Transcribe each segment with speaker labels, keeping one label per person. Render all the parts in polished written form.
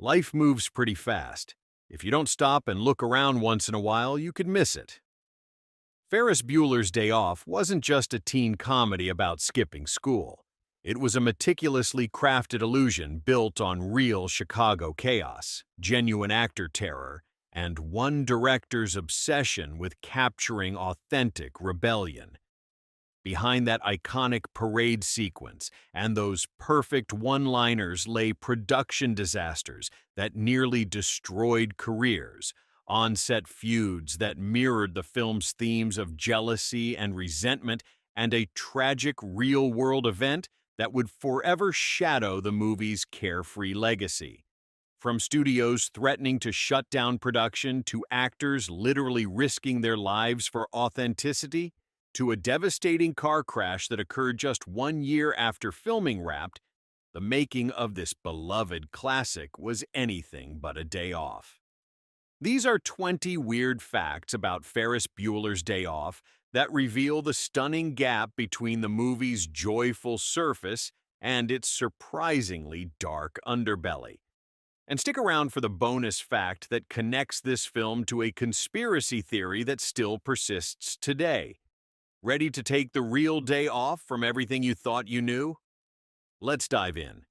Speaker 1: Life moves pretty fast. If you don't stop and look around once in a while, you could miss it. Ferris Bueller's Day Off wasn't just a teen comedy about skipping school. It was a meticulously crafted illusion built on real Chicago chaos, genuine actor terror, and one director's obsession with capturing authentic rebellion. Behind that iconic parade sequence and those perfect one-liners lay production disasters that nearly destroyed careers, on-set feuds that mirrored the film's themes of jealousy and resentment, and a tragic real-world event that would forever shadow the movie's carefree legacy. From studios threatening to shut down production to actors literally risking their lives for authenticity, to a devastating car crash that occurred just 1 year after filming wrapped, the making of this beloved classic was anything but a day off. These are 20 weird facts about Ferris Bueller's Day Off that reveal the stunning gap between the movie's joyful surface and its surprisingly dark underbelly. And stick around for the bonus fact that connects this film to a conspiracy theory that still persists today. Ready to take the real day off from everything you thought you knew? Let's dive in.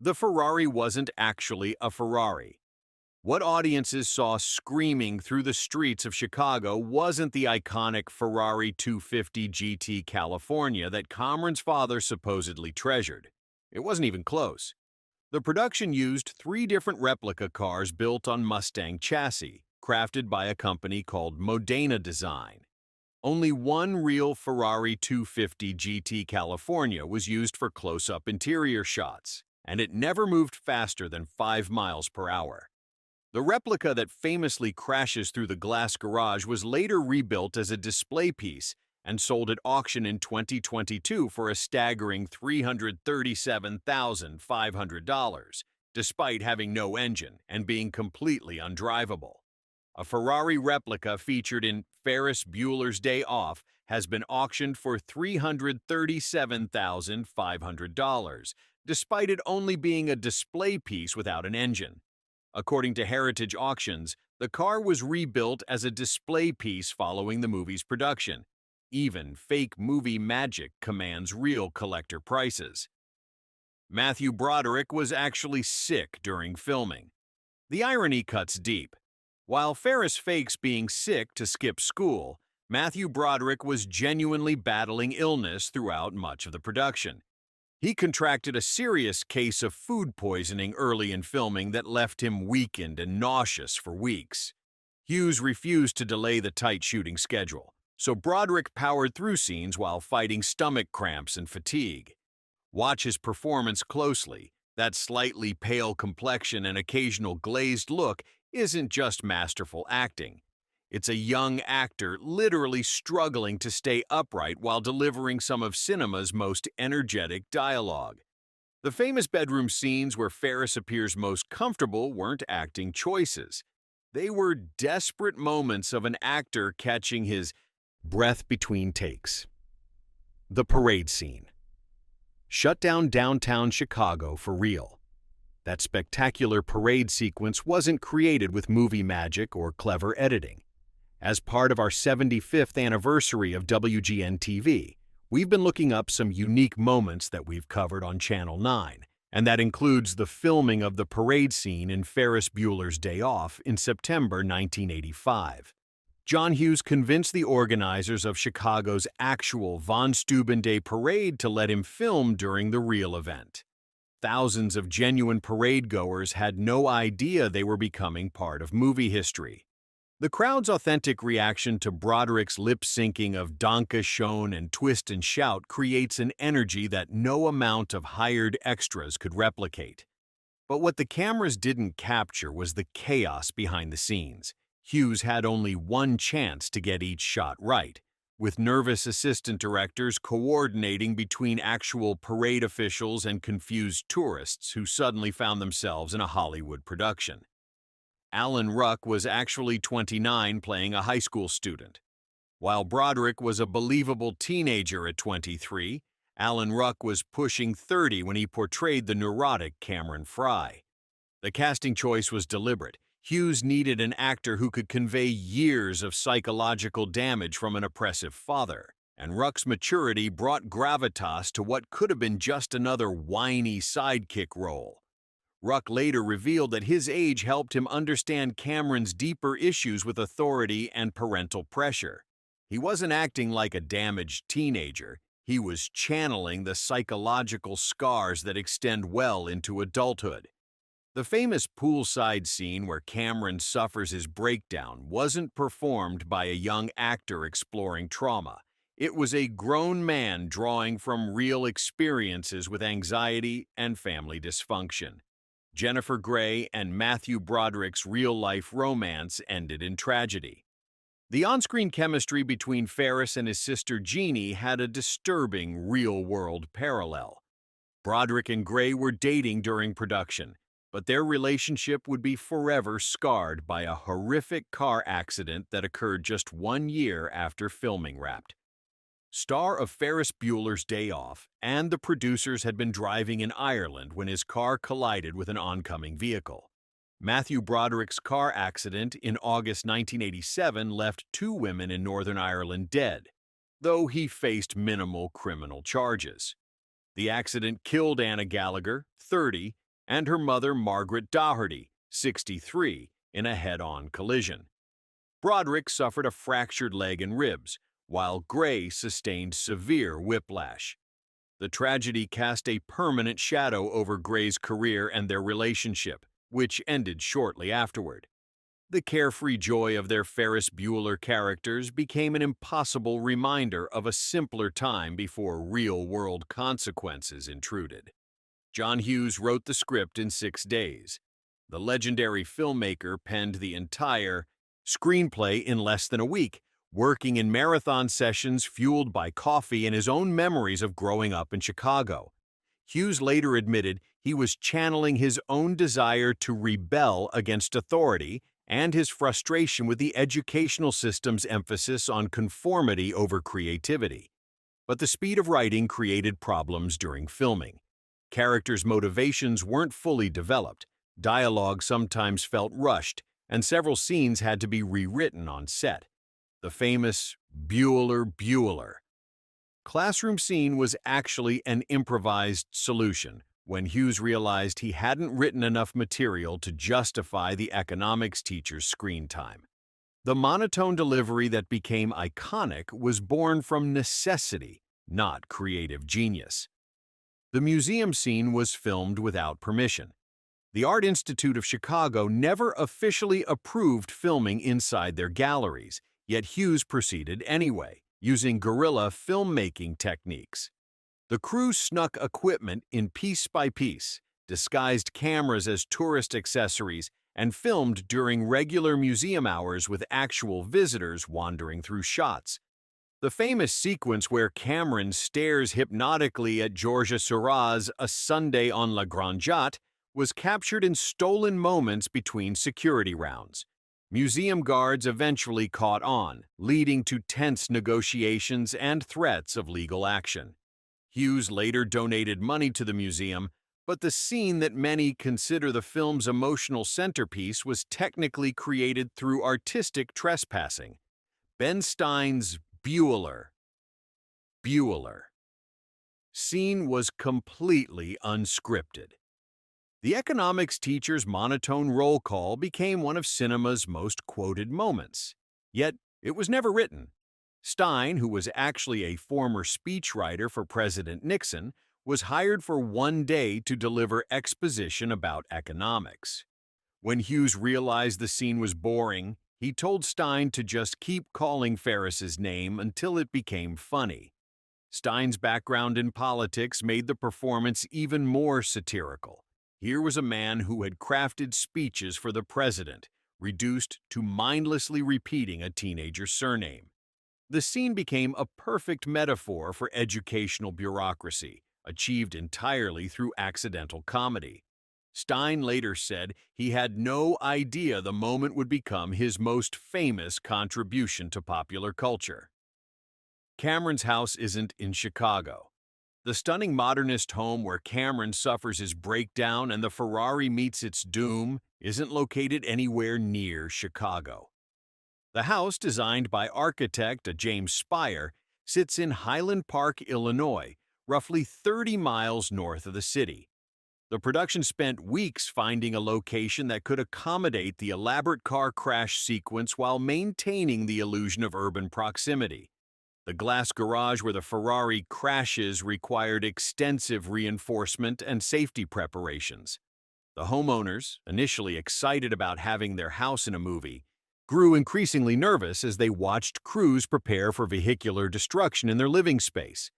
Speaker 1: The Ferrari wasn't actually a Ferrari. What audiences saw screaming through the streets of Chicago wasn't the iconic Ferrari 250 GT California that Cameron's father supposedly treasured. It wasn't even close. The production used 3 different replica cars built on Mustang chassis, crafted by a company called Modena Design. Only one real Ferrari 250 GT California was used for close-up interior shots, and it never moved faster than 5 miles per hour. The replica that famously crashes through the glass garage was later rebuilt as a display piece and sold at auction in 2022 for a staggering $337,500, despite having no engine and being completely undrivable. A Ferrari replica featured in Ferris Bueller's Day Off has been auctioned for $337,500, despite it only being a display piece without an engine. According to Heritage Auctions, the car was rebuilt as a display piece following the movie's production. Even fake movie magic commands real collector prices. Matthew Broderick was actually sick during filming. The irony cuts deep. While Ferris fakes being sick to skip school, Matthew Broderick was genuinely battling illness throughout much of the production. He contracted a serious case of food poisoning early in filming that left him weakened and nauseous for weeks. Hughes refused to delay the tight shooting schedule, so Broderick powered through scenes while fighting stomach cramps and fatigue. Watch his performance closely. That slightly pale complexion and occasional glazed look isn't just masterful acting. It's a young actor literally struggling to stay upright while delivering some of cinema's most energetic dialogue. The famous bedroom scenes where Ferris appears most comfortable weren't acting choices. They were desperate moments of an actor catching his breath between takes. The parade scene. Shut down downtown Chicago for real. That spectacular parade sequence wasn't created with movie magic or clever editing. As part of our 75th anniversary of WGN-TV, we've been looking up some unique moments that we've covered on Channel 9, and that includes the filming of the parade scene in Ferris Bueller's Day Off in September 1985. John Hughes convinced the organizers of Chicago's actual Von Steuben Day Parade to let him film during the real event. Thousands of genuine parade goers had no idea they were becoming part of movie history. The crowd's authentic reaction to Broderick's lip-syncing of Danke Schön and Twist and Shout creates an energy that no amount of hired extras could replicate. But what the cameras didn't capture was the chaos behind the scenes. Hughes had only one chance to get each shot right, with nervous assistant directors coordinating between actual parade officials and confused tourists who suddenly found themselves in a Hollywood production. Alan Ruck was actually 29 playing a high school student. While Broderick was a believable teenager at 23, Alan Ruck was pushing 30 when he portrayed the neurotic Cameron Fry. The casting choice was deliberate. Hughes needed an actor who could convey years of psychological damage from an oppressive father, and Ruck's maturity brought gravitas to what could have been just another whiny sidekick role. Ruck later revealed that his age helped him understand Cameron's deeper issues with authority and parental pressure. He wasn't acting like a damaged teenager. He was channeling the psychological scars that extend well into adulthood. The famous poolside scene where Cameron suffers his breakdown wasn't performed by a young actor exploring trauma. It was a grown man drawing from real experiences with anxiety and family dysfunction. Jennifer Grey and Matthew Broderick's real-life romance ended in tragedy. The on-screen chemistry between Ferris and his sister Jeannie had a disturbing real-world parallel. Broderick and Grey were dating during production, but their relationship would be forever scarred by a horrific car accident that occurred just 1 year after filming wrapped. Star of Ferris Bueller's Day Off and the producers had been driving in Ireland when his car collided with an oncoming vehicle. Matthew Broderick's car accident in August 1987 left 2 women in Northern Ireland dead, though he faced minimal criminal charges. The accident killed Anna Gallagher, 30, and her mother Margaret Doherty, 63, in a head-on collision. Broderick suffered a fractured leg and ribs, while Grey sustained severe whiplash. The tragedy cast a permanent shadow over Grey's career and their relationship, which ended shortly afterward. The carefree joy of their Ferris Bueller characters became an impossible reminder of a simpler time before real-world consequences intruded. John Hughes wrote the script in 6 days. The legendary filmmaker penned the entire screenplay in less than a week, working in marathon sessions fueled by coffee and his own memories of growing up in Chicago. Hughes later admitted he was channeling his own desire to rebel against authority and his frustration with the educational system's emphasis on conformity over creativity. But the speed of writing created problems during filming. Characters' motivations weren't fully developed, dialogue sometimes felt rushed, and several scenes had to be rewritten on set. The famous Bueller classroom scene was actually an improvised solution when Hughes realized he hadn't written enough material to justify the economics teacher's screen time. The monotone delivery that became iconic was born from necessity, not creative genius. The museum scene was filmed without permission. The Art Institute of Chicago never officially approved filming inside their galleries, yet Hughes proceeded anyway, using guerrilla filmmaking techniques. The crew snuck equipment in piece by piece, disguised cameras as tourist accessories, and filmed during regular museum hours with actual visitors wandering through shots. The famous sequence where Cameron stares hypnotically at Georges Seurat's A Sunday on La Grande Jatte was captured in stolen moments between security rounds. Museum guards eventually caught on, leading to tense negotiations and threats of legal action. Hughes later donated money to the museum, but the scene that many consider the film's emotional centerpiece was technically created through artistic trespassing. Ben Stein's Bueller scene was completely unscripted. The economics teacher's monotone roll call became one of cinema's most quoted moments. Yet, it was never written. Stein, who was actually a former speechwriter for President Nixon, was hired for 1 day to deliver exposition about economics. When Hughes realized the scene was boring, he told Stein to just keep calling Ferris's name until it became funny. Stein's background in politics made the performance even more satirical. Here was a man who had crafted speeches for the president, reduced to mindlessly repeating a teenager's surname. The scene became a perfect metaphor for educational bureaucracy, achieved entirely through accidental comedy. Stein later said he had no idea the moment would become his most famous contribution to popular culture. Cameron's house isn't in Chicago. The stunning modernist home where Cameron suffers his breakdown and the Ferrari meets its doom isn't located anywhere near Chicago. The house, designed by architect James Spire, sits in Highland Park, Illinois, roughly 30 miles north of the city. The production spent weeks finding a location that could accommodate the elaborate car crash sequence while maintaining the illusion of urban proximity. The glass garage where the Ferrari crashes required extensive reinforcement and safety preparations. The homeowners, initially excited about having their house in a movie, grew increasingly nervous as they watched crews prepare for vehicular destruction in their living space.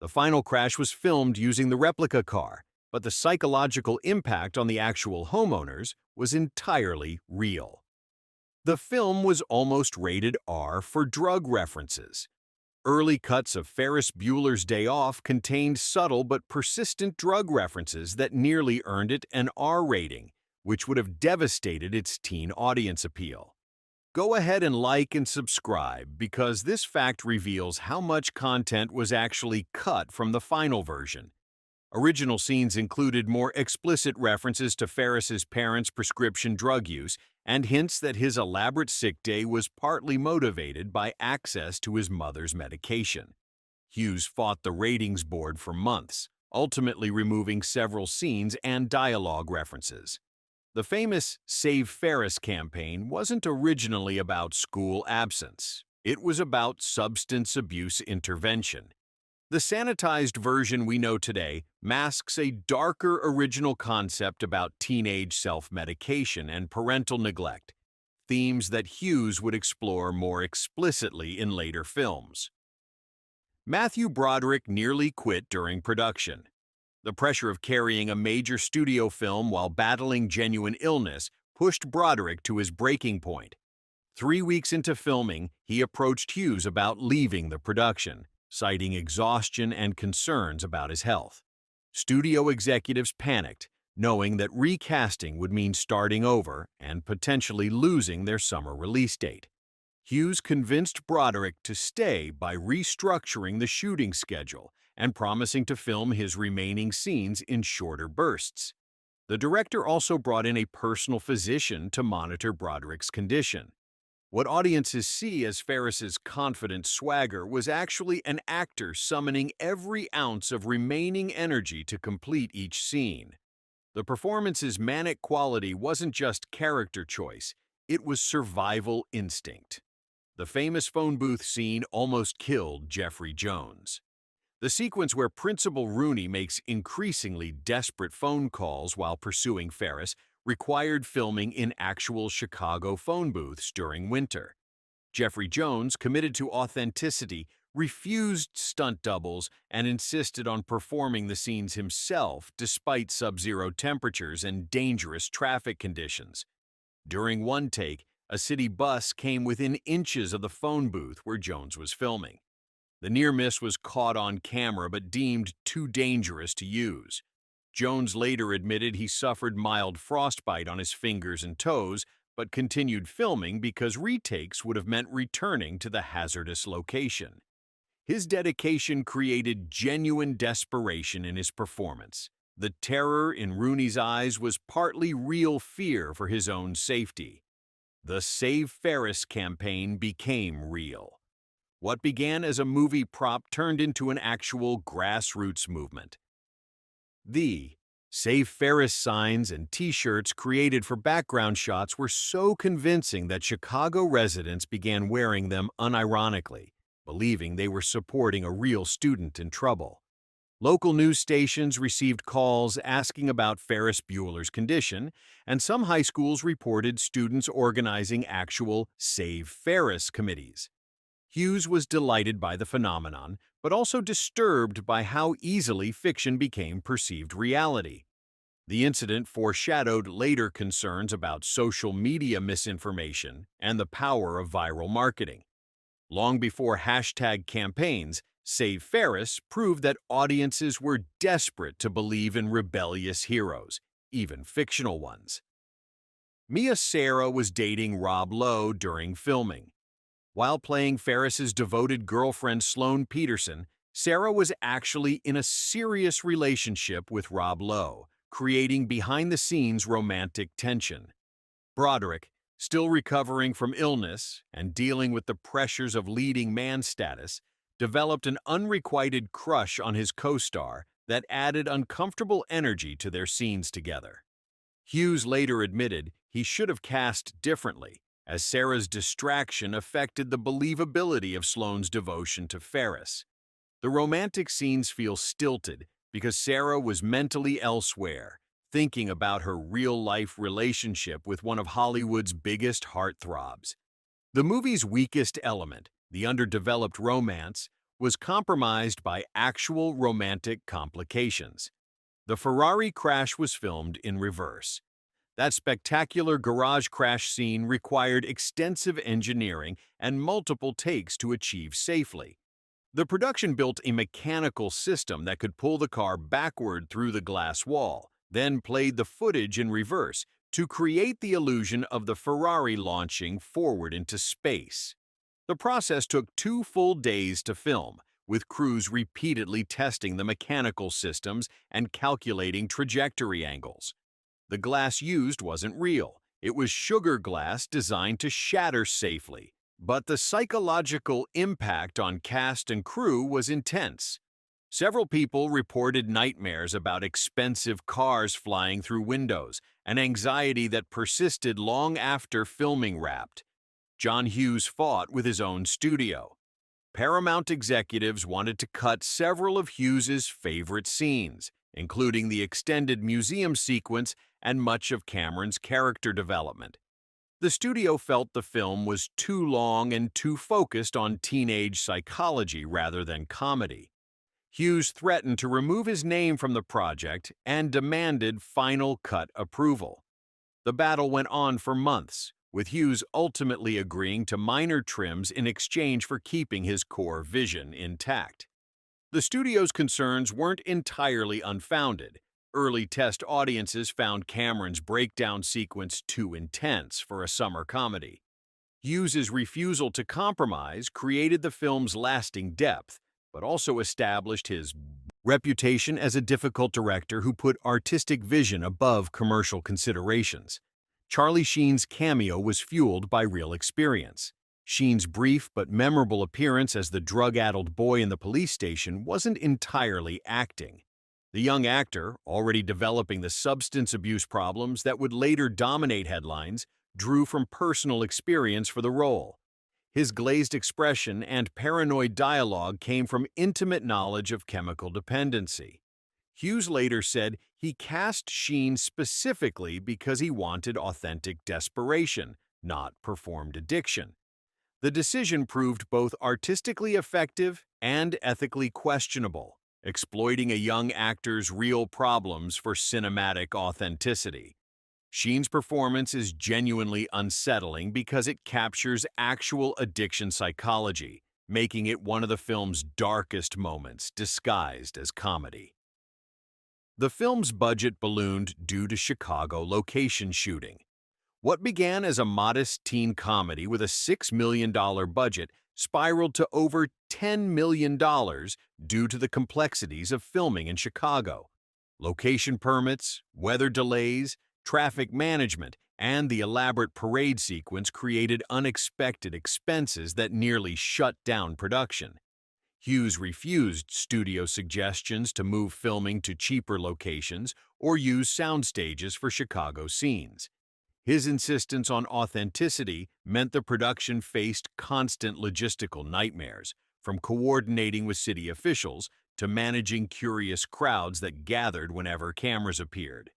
Speaker 1: The final crash was filmed using the replica car, but the psychological impact on the actual homeowners was entirely real. The film was almost rated R for drug references. Early cuts of Ferris Bueller's Day Off contained subtle but persistent drug references that nearly earned it an R rating, which would have devastated its teen audience appeal. Go ahead and like and subscribe because this fact reveals how much content was actually cut from the final version. Original scenes included more explicit references to Ferris's parents' prescription drug use and hints that his elaborate sick day was partly motivated by access to his mother's medication. Hughes fought the ratings board for months, ultimately removing several scenes and dialogue references. The famous Save Ferris campaign wasn't originally about school absence. It was about substance abuse intervention. The sanitized version we know today masks a darker original concept about teenage self-medication and parental neglect, themes that Hughes would explore more explicitly in later films. Matthew Broderick nearly quit during production. The pressure of carrying a major studio film while battling genuine illness pushed Broderick to his breaking point. 3 weeks into filming, he approached Hughes about leaving the production, citing exhaustion and concerns about his health. Studio executives panicked, knowing that recasting would mean starting over and potentially losing their summer release date. Hughes convinced Broderick to stay by restructuring the shooting schedule and promising to film his remaining scenes in shorter bursts. The director also brought in a personal physician to monitor Broderick's condition. What audiences see as Ferris's confident swagger was actually an actor summoning every ounce of remaining energy to complete each scene. The performance's manic quality wasn't just character choice, it was survival instinct. The famous phone booth scene almost killed Jeffrey Jones. The sequence where Principal Rooney makes increasingly desperate phone calls while pursuing Ferris required filming in actual Chicago phone booths during winter. Jeffrey Jones, committed to authenticity, refused stunt doubles and insisted on performing the scenes himself despite sub-zero temperatures and dangerous traffic conditions. During one take, a city bus came within inches of the phone booth where Jones was filming. The near miss was caught on camera but deemed too dangerous to use. Jones later admitted he suffered mild frostbite on his fingers and toes, but continued filming because retakes would have meant returning to the hazardous location. His dedication created genuine desperation in his performance. The terror in Rooney's eyes was partly real fear for his own safety. The Save Ferris campaign became real. What began as a movie prop turned into an actual grassroots movement. The Save Ferris signs and T-shirts created for background shots were so convincing that Chicago residents began wearing them unironically, believing they were supporting a real student in trouble. Local news stations received calls asking about Ferris Bueller's condition, and some high schools reported students organizing actual Save Ferris committees. Hughes was delighted by the phenomenon, but also disturbed by how easily fiction became perceived reality. The incident foreshadowed later concerns about social media misinformation and the power of viral marketing. Long before hashtag campaigns, Save Ferris proved that audiences were desperate to believe in rebellious heroes, even fictional ones. Mia Sara was dating Rob Lowe during filming. While playing Ferris's devoted girlfriend Sloane Peterson, Sarah was actually in a serious relationship with Rob Lowe, creating behind-the-scenes romantic tension. Broderick, still recovering from illness and dealing with the pressures of leading man status, developed an unrequited crush on his co-star that added uncomfortable energy to their scenes together. Hughes later admitted he should have cast differently, as Sarah's distraction affected the believability of Sloane's devotion to Ferris. The romantic scenes feel stilted because Sarah was mentally elsewhere, thinking about her real-life relationship with one of Hollywood's biggest heartthrobs. The movie's weakest element, the underdeveloped romance, was compromised by actual romantic complications. The Ferrari crash was filmed in reverse. That spectacular garage crash scene required extensive engineering and multiple takes to achieve safely. The production built a mechanical system that could pull the car backward through the glass wall, then played the footage in reverse to create the illusion of the Ferrari launching forward into space. The process took 2 full days to film, with crews repeatedly testing the mechanical systems and calculating trajectory angles. The glass used wasn't real. It was sugar glass designed to shatter safely. But the psychological impact on cast and crew was intense. Several people reported nightmares about expensive cars flying through windows, an anxiety that persisted long after filming wrapped. John Hughes fought with his own studio. Paramount executives wanted to cut several of Hughes's favorite scenes, including the extended museum sequence and much of Cameron's character development. The studio felt the film was too long and too focused on teenage psychology rather than comedy. Hughes threatened to remove his name from the project and demanded final cut approval. The battle went on for months, with Hughes ultimately agreeing to minor trims in exchange for keeping his core vision intact. The studio's concerns weren't entirely unfounded. Early test audiences found Cameron's breakdown sequence too intense for a summer comedy. Hughes's refusal to compromise created the film's lasting depth, but also established his reputation as a difficult director who put artistic vision above commercial considerations. Charlie Sheen's cameo was fueled by real experience. Sheen's brief but memorable appearance as the drug-addled boy in the police station wasn't entirely acting. The young actor, already developing the substance abuse problems that would later dominate headlines, drew from personal experience for the role. His glazed expression and paranoid dialogue came from intimate knowledge of chemical dependency. Hughes later said he cast Sheen specifically because he wanted authentic desperation, not performed addiction. The decision proved both artistically effective and ethically questionable, exploiting a young actor's real problems for cinematic authenticity. Sheen's performance is genuinely unsettling because it captures actual addiction psychology, making it one of the film's darkest moments disguised as comedy. The film's budget ballooned due to Chicago location shooting. What began as a modest teen comedy with a $6 million budget spiraled to over $10 million due to the complexities of filming in Chicago. Location permits, weather delays, traffic management, and the elaborate parade sequence created unexpected expenses that nearly shut down production. Hughes refused studio suggestions to move filming to cheaper locations or use sound stages for Chicago scenes. His insistence on authenticity meant the production faced constant logistical nightmares, from coordinating with city officials to managing curious crowds that gathered whenever cameras appeared.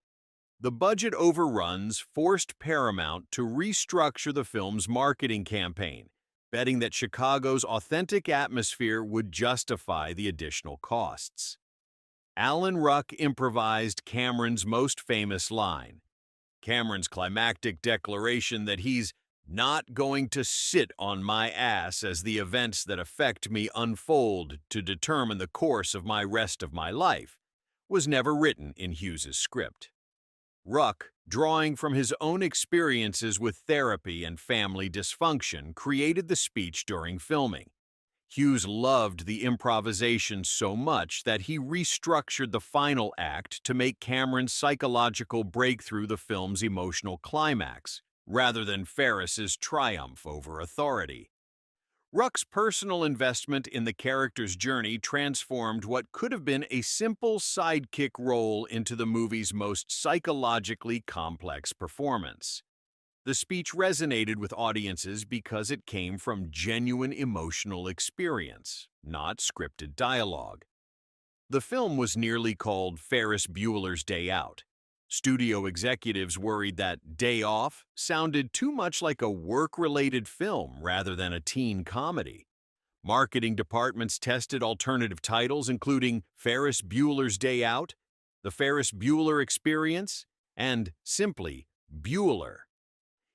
Speaker 1: The budget overruns forced Paramount to restructure the film's marketing campaign, betting that Chicago's authentic atmosphere would justify the additional costs. Alan Ruck improvised Cameron's most famous line. Cameron's climactic declaration that he's not going to sit on my ass as the events that affect me unfold to determine the course of my rest of my life was never written in Hughes's script. Ruck, drawing from his own experiences with therapy and family dysfunction, created the speech during filming. Hughes loved the improvisation so much that he restructured the final act to make Cameron's psychological breakthrough the film's emotional climax, rather than Ferris's triumph over authority. Ruck's personal investment in the character's journey transformed what could have been a simple sidekick role into the movie's most psychologically complex performance. The speech resonated with audiences because it came from genuine emotional experience, not scripted dialogue. The film was nearly called Ferris Bueller's Day Out. Studio executives worried that Day Off sounded too much like a work-related film rather than a teen comedy. Marketing departments tested alternative titles including Ferris Bueller's Day Out, The Ferris Bueller Experience, and simply Bueller.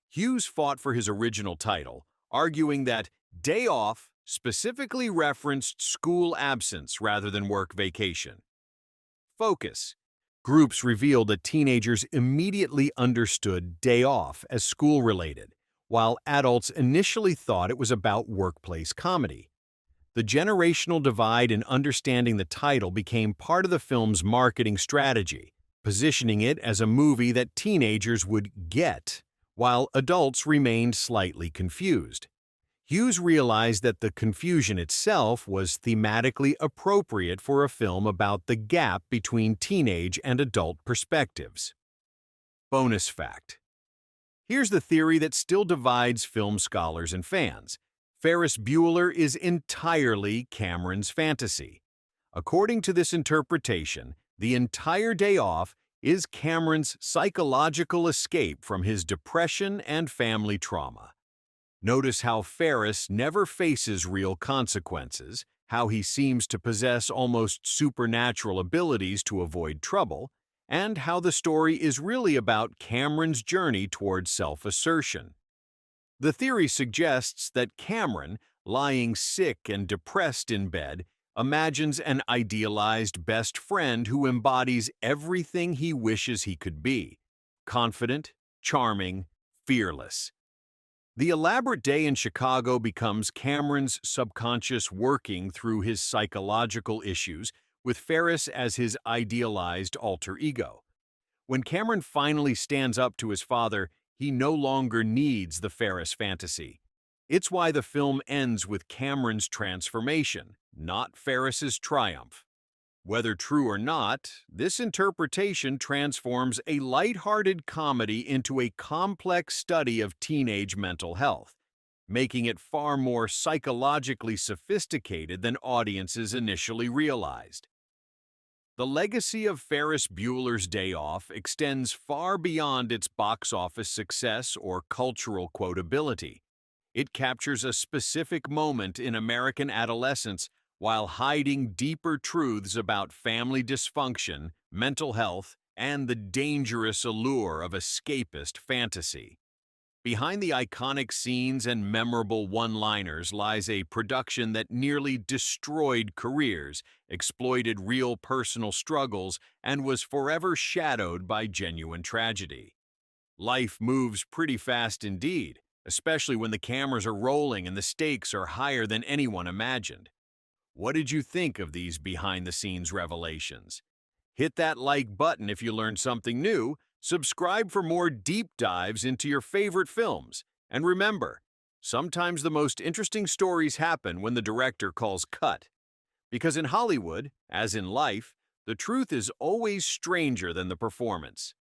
Speaker 1: Hughes fought for his original title, arguing that Day Off specifically referenced school absence rather than work vacation. Focus. Groups revealed that teenagers immediately understood Day Off as school-related, while adults initially thought it was about workplace comedy. The generational divide in understanding the title became part of the film's marketing strategy, positioning it as a movie that teenagers would get, while adults remained slightly confused. Hughes realized that the confusion itself was thematically appropriate for a film about the gap between teenage and adult perspectives. Bonus fact. Here's the theory that still divides film scholars and fans. Ferris Bueller is entirely Cameron's fantasy. According to this interpretation, the entire Day Off is Cameron's psychological escape from his depression and family trauma. Notice how Ferris never faces real consequences, how he seems to possess almost supernatural abilities to avoid trouble, and how the story is really about Cameron's journey toward self-assertion. The theory suggests that Cameron, lying sick and depressed in bed, imagines an idealized best friend who embodies everything he wishes he could be: confident, charming, fearless. The elaborate day in Chicago becomes Cameron's subconscious working through his psychological issues, with Ferris as his idealized alter ego. When Cameron finally stands up to his father, he no longer needs the Ferris fantasy. It's why the film ends with Cameron's transformation, not Ferris's triumph. Whether true or not, this interpretation transforms a lighthearted comedy into a complex study of teenage mental health, making it far more psychologically sophisticated than audiences initially realized. The legacy of Ferris Bueller's Day Off extends far beyond its box office success or cultural quotability. It captures a specific moment in American adolescence while hiding deeper truths about family dysfunction, mental health, and the dangerous allure of escapist fantasy. Behind the iconic scenes and memorable one-liners lies a production that nearly destroyed careers, exploited real personal struggles, and was forever shadowed by genuine tragedy. Life moves pretty fast indeed, especially when the cameras are rolling and the stakes are higher than anyone imagined. What did you think of these behind-the-scenes revelations? Hit that like button if you learned something new, subscribe for more deep dives into your favorite films, and remember, sometimes the most interesting stories happen when the director calls cut. Because in Hollywood, as in life, the truth is always stranger than the performance.